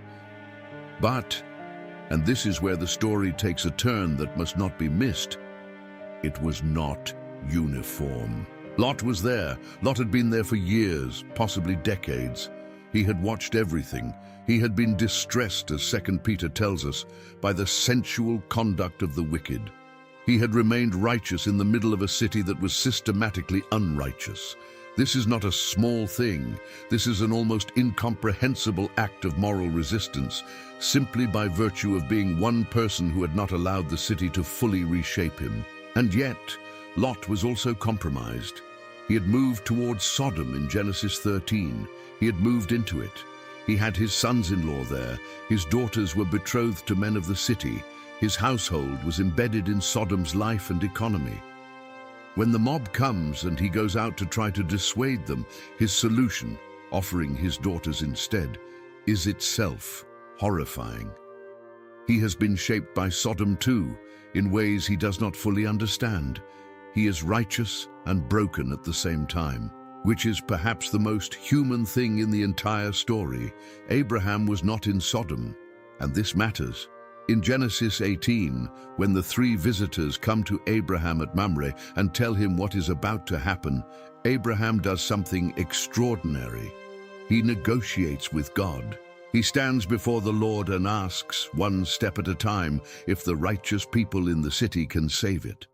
But, and this is where the story takes a turn that must not be missed, it was not uniform. Lot was there. Lot had been there for years, possibly decades. He had watched everything. He had been distressed, as 2 Peter tells us, by the sensual conduct of the wicked. He had remained righteous in the middle of a city that was systematically unrighteous. This is not a small thing. This is an almost incomprehensible act of moral resistance, simply by virtue of being one person who had not allowed the city to fully reshape him. And yet, Lot was also compromised. He had moved towards Sodom in Genesis 13. He had moved into it. He had his sons-in-law there. His daughters were betrothed to men of the city. His household was embedded in Sodom's life and economy. When the mob comes and he goes out to try to dissuade them, his solution, offering his daughters instead, is itself horrifying. He has been shaped by Sodom too, in ways he does not fully understand. He is righteous and broken at the same time, which is perhaps the most human thing in the entire story. Abraham was not in Sodom, and this matters. In Genesis 18, when the three visitors come to Abraham at Mamre and tell him what is about to happen, Abraham does something extraordinary. He negotiates with God. He stands before the Lord and asks, one step at a time, if the righteous people in the city can save it.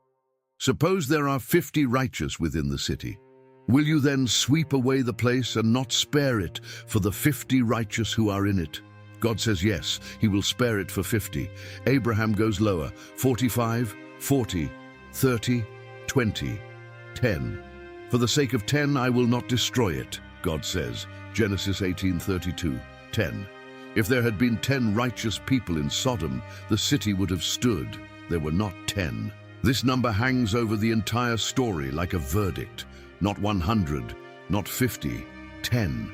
Suppose there are 50 righteous within the city. Will you then sweep away the place and not spare it for the 50 righteous who are in it? God says yes, he will spare it for 50. Abraham goes lower, 45, 40, 30, 20, 10. For the sake of 10, I will not destroy it, God says. Genesis 18:32, 10. If there had been 10 righteous people in Sodom, the city would have stood. There were not 10. This number hangs over the entire story like a verdict. Not 100, not 50, 10.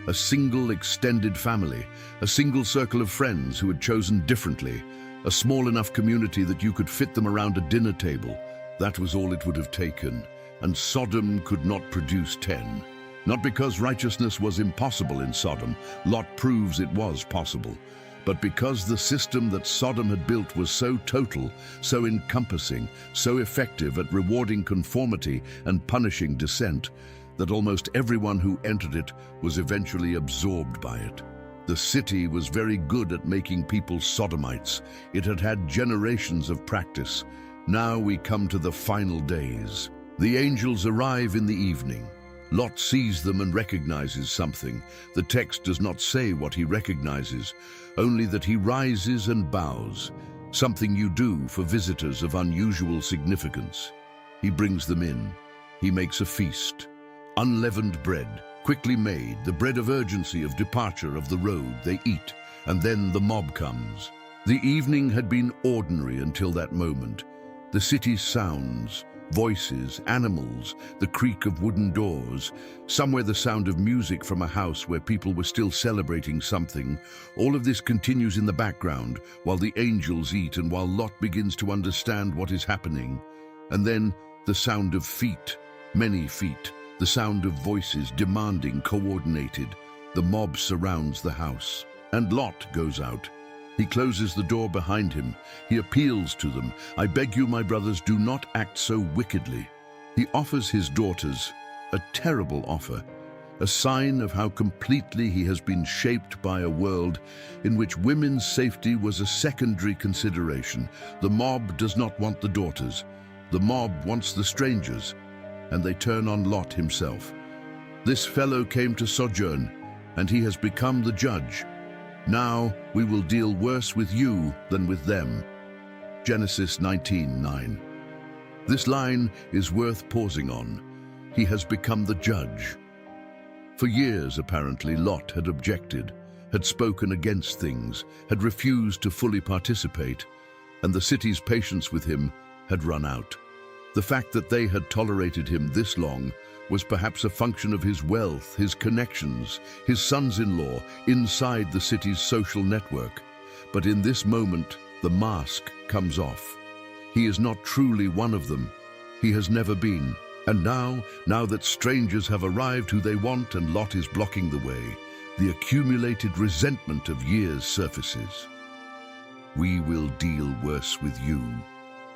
A single extended family, a single circle of friends who had chosen differently, a small enough community that you could fit them around a dinner table. That was all it would have taken, and Sodom could not produce 10. Not because righteousness was impossible in Sodom, Lot proves it was possible, but because the system that Sodom had built was so total, so encompassing, so effective at rewarding conformity and punishing dissent, that almost everyone who entered it was eventually absorbed by it. The city was very good at making people sodomites. It had had generations of practice. Now we come to the final days. The angels arrive in the evening. Lot sees them and recognizes something. The text does not say what he recognizes, only that he rises and bows, something you do for visitors of unusual significance. He brings them in. He makes a feast. Unleavened bread, quickly made, the bread of urgency of departure of the road, they eat, and then the mob comes. The evening had been ordinary until that moment. The city's sounds, voices, animals, the creak of wooden doors, somewhere the sound of music from a house where people were still celebrating something. All of this continues in the background while the angels eat and while Lot begins to understand what is happening. And then the sound of feet, many feet, the sound of voices demanding, coordinated. The mob surrounds the house, and Lot goes out. He closes the door behind him. He appeals to them. I beg you, my brothers, do not act so wickedly. He offers his daughters a terrible offer, a sign of how completely he has been shaped by a world in which women's safety was a secondary consideration. The mob does not want the daughters. The mob wants the strangers, and they turn on Lot himself. This fellow came to sojourn, and he has become the judge. Now we will deal worse with you than with them. Genesis 19:9. This line is worth pausing on. He has become the judge. For years, apparently, Lot had objected, had spoken against things, had refused to fully participate, and the city's patience with him had run out. The fact that they had tolerated him this long was perhaps a function of his wealth, his connections, his sons-in-law inside the city's social network. But in this moment, the mask comes off. He is not truly one of them. He has never been. And now that strangers have arrived who they want and Lot is blocking the way, the accumulated resentment of years surfaces. We will deal worse with you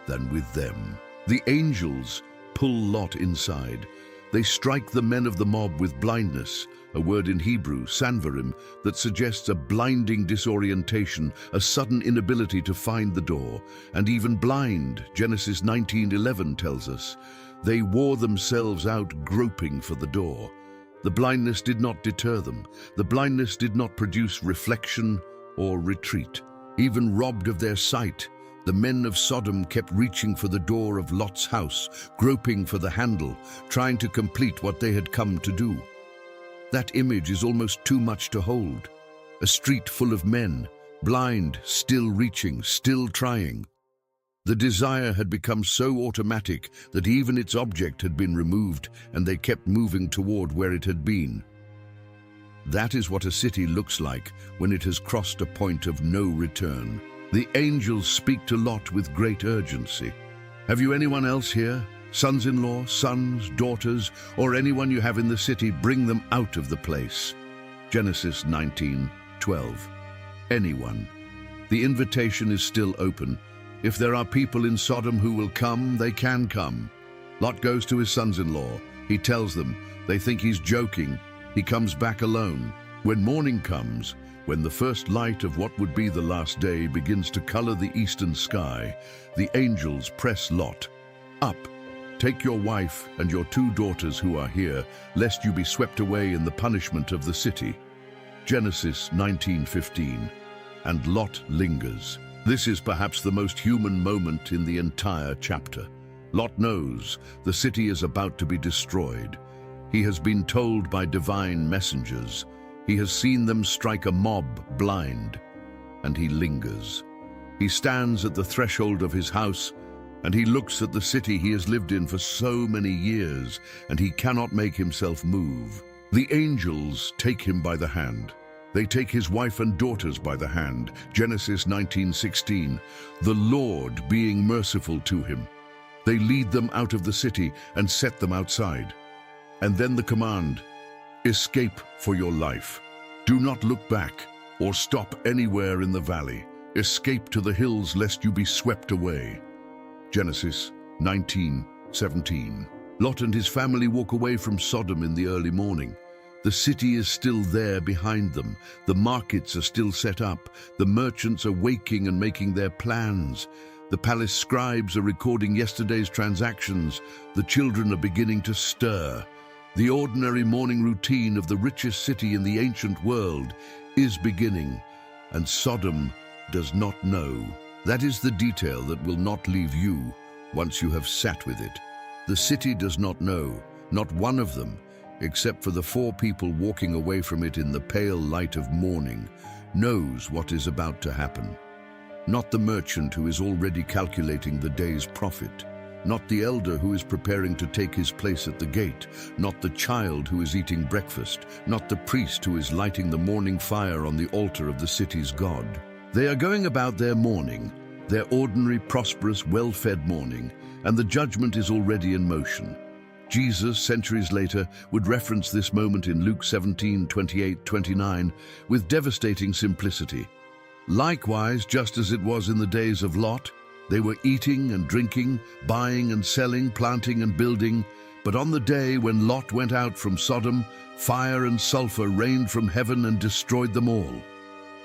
than with them. The angels pull Lot inside. They strike the men of the mob with blindness, a word in Hebrew, sanvarim, that suggests a blinding disorientation, a sudden inability to find the door, and even blind, Genesis 19:11 tells us. They wore themselves out groping for the door. The blindness did not deter them. The blindness did not produce reflection or retreat. Even robbed of their sight, the men of Sodom kept reaching for the door of Lot's house, groping for the handle, trying to complete what they had come to do. That image is almost too much to hold. A street full of men, blind, still reaching, still trying. The desire had become so automatic that even its object had been removed, and they kept moving toward where it had been. That is what a city looks like when it has crossed a point of no return. The angels speak to Lot with great urgency. Have you anyone else here? Sons-in-law, sons, daughters, or anyone you have in the city, bring them out of the place. Genesis 19:12. Anyone. The invitation is still open. If there are people in Sodom who will come, they can come. Lot goes to his sons-in-law. He tells them. They think he's joking. He comes back alone. When morning comes, when the first light of what would be the last day begins to color the eastern sky, the angels press Lot. Up, take your wife and your 2 daughters who are here, lest you be swept away in the punishment of the city. Genesis 19:15. And Lot lingers. This is perhaps the most human moment in the entire chapter. Lot knows the city is about to be destroyed. He has been told by divine messengers. He has seen them strike a mob blind, and he lingers. He stands at the threshold of his house, and he looks at the city he has lived in for so many years, and he cannot make himself move. The angels take him by the hand. They take his wife and daughters by the hand. Genesis 19:16. The Lord being merciful to him. They lead them out of the city and set them outside. And then the command, escape for your life. Do not look back or stop anywhere in the valley. Escape to the hills lest you be swept away. Genesis 19:17. Lot and his family walk away from Sodom in the early morning. The city is still there behind them. The markets are still set up. The merchants are waking and making their plans. The palace scribes are recording yesterday's transactions. The children are beginning to stir. The ordinary morning routine of the richest city in the ancient world is beginning, and Sodom does not know. That is the detail that will not leave you once you have sat with it. The city does not know, not one of them, except for the 4 people walking away from it in the pale light of morning, knows what is about to happen. Not the merchant who is already calculating the day's profit. Not the elder who is preparing to take his place at the gate, not the child who is eating breakfast, not the priest who is lighting the morning fire on the altar of the city's god. They are going about their morning, their ordinary, prosperous, well-fed morning, and the judgment is already in motion. Jesus, centuries later, would reference this moment in Luke 17:28-29 with devastating simplicity. Likewise, just as it was in the days of Lot, they were eating and drinking, buying and selling, planting and building. But on the day when Lot went out from Sodom, fire and sulfur rained from heaven and destroyed them all.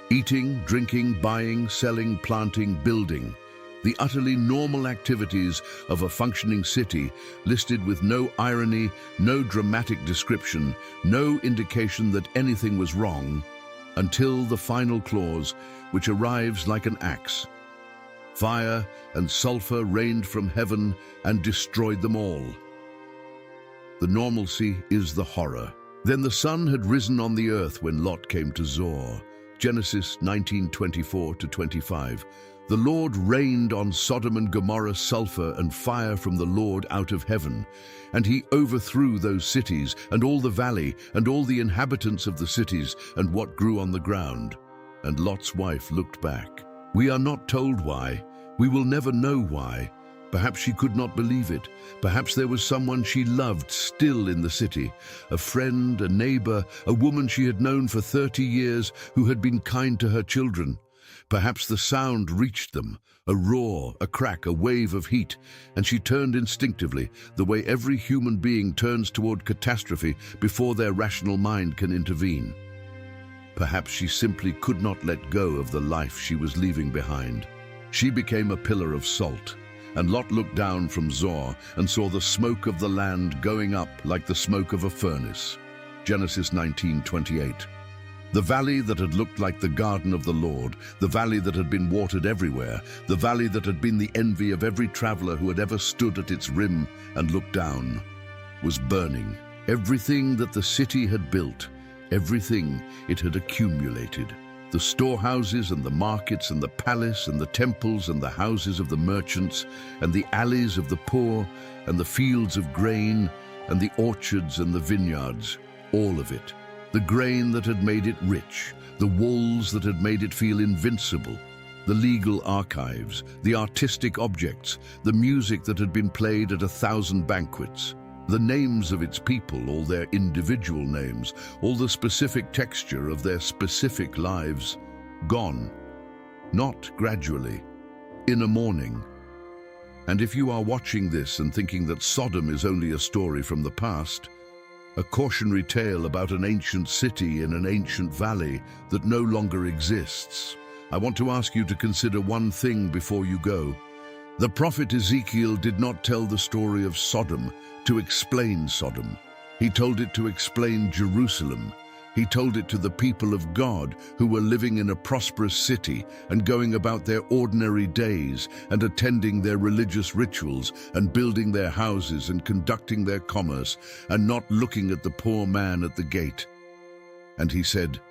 Eating, drinking, buying, selling, planting, building. The utterly normal activities of a functioning city, listed with no irony, no dramatic description, no indication that anything was wrong, until the final clause, which arrives like an axe. Fire and sulfur rained from heaven and destroyed them all. The normalcy is the horror. Then the sun had risen on the earth when Lot came to Zoar. Genesis 19:24-25. The Lord rained on Sodom and Gomorrah sulfur and fire from the Lord out of heaven, and he overthrew those cities and all the valley and all the inhabitants of the cities and what grew on the ground. And Lot's wife looked back. We are not told why. We will never know why. Perhaps she could not believe it. Perhaps there was someone she loved still in the city, a friend, a neighbor, a woman she had known for 30 years who had been kind to her children. Perhaps the sound reached them, a roar, a crack, a wave of heat, and she turned instinctively, the way every human being turns toward catastrophe before their rational mind can intervene. Perhaps she simply could not let go of the life she was leaving behind. She became a pillar of salt, and Lot looked down from Zoar and saw the smoke of the land going up like the smoke of a furnace. Genesis 19:28. The valley that had looked like the garden of the Lord, the valley that had been watered everywhere, the valley that had been the envy of every traveler who had ever stood at its rim and looked down, was burning. Everything that the city had built, everything it had accumulated, the storehouses and the markets and the palace and the temples and the houses of the merchants and the alleys of the poor and the fields of grain and the orchards and the vineyards, all of it. The grain that had made it rich, the walls that had made it feel invincible, the legal archives, the artistic objects, the music that had been played at 1,000 banquets, the names of its people, all their individual names, all the specific texture of their specific lives, gone, not gradually, in a morning. And if you are watching this and thinking that Sodom is only a story from the past, a cautionary tale about an ancient city in an ancient valley that no longer exists, I want to ask you to consider one thing before you go. The prophet Ezekiel did not tell the story of Sodom to explain Sodom. He told it to explain Jerusalem. He told it to the people of God who were living in a prosperous city and going about their ordinary days and attending their religious rituals and building their houses and conducting their commerce and not looking at the poor man at the gate. And he said,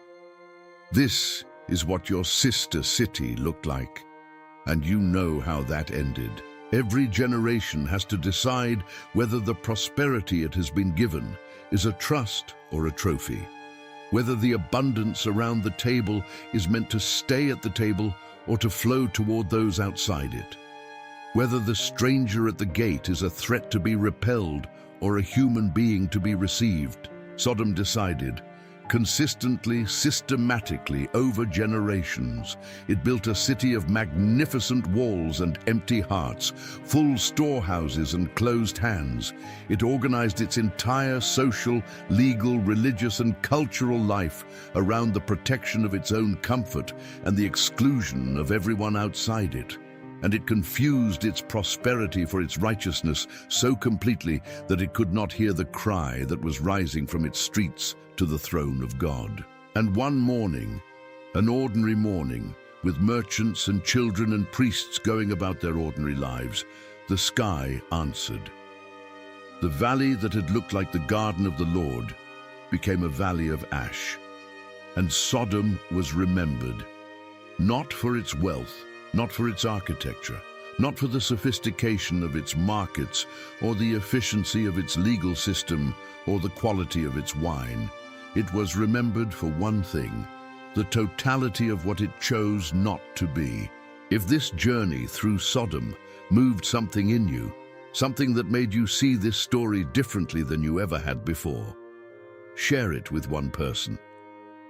"This is what your sister city looked like." And you know how that ended. Every generation has to decide whether the prosperity it has been given is a trust or a trophy, whether the abundance around the table is meant to stay at the table or to flow toward those outside it, whether the stranger at the gate is a threat to be repelled or a human being to be received. Sodom decided. Consistently, systematically, over generations, it built a city of magnificent walls and empty hearts, full storehouses and closed hands. It organized its entire social, legal, religious, and cultural life around the protection of its own comfort and the exclusion of everyone outside it. And it confused its prosperity for its righteousness so completely that it could not hear the cry that was rising from its streets to the throne of God. And one morning, an ordinary morning, with merchants and children and priests going about their ordinary lives, the sky answered. The valley that had looked like the garden of the Lord became a valley of ash. And Sodom was remembered, not for its wealth, not for its architecture, not for the sophistication of its markets or the efficiency of its legal system or the quality of its wine. It was remembered for one thing, the totality of what it chose not to be. If this journey through Sodom moved something in you, something that made you see this story differently than you ever had before, share it with one person.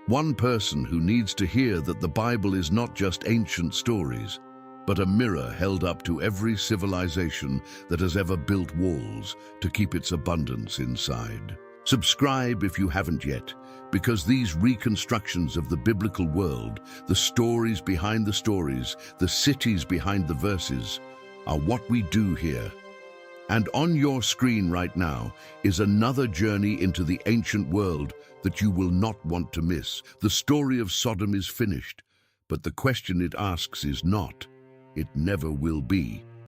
One person who needs to hear that the Bible is not just ancient stories, but a mirror held up to every civilization that has ever built walls to keep its abundance inside. Subscribe if you haven't yet, because these reconstructions of the biblical world, the stories behind the stories, the cities behind the verses, are what we do here. And on your screen right now is another journey into the ancient world that you will not want to miss. The story of Sodom is finished, but the question it asks is not, it never will be,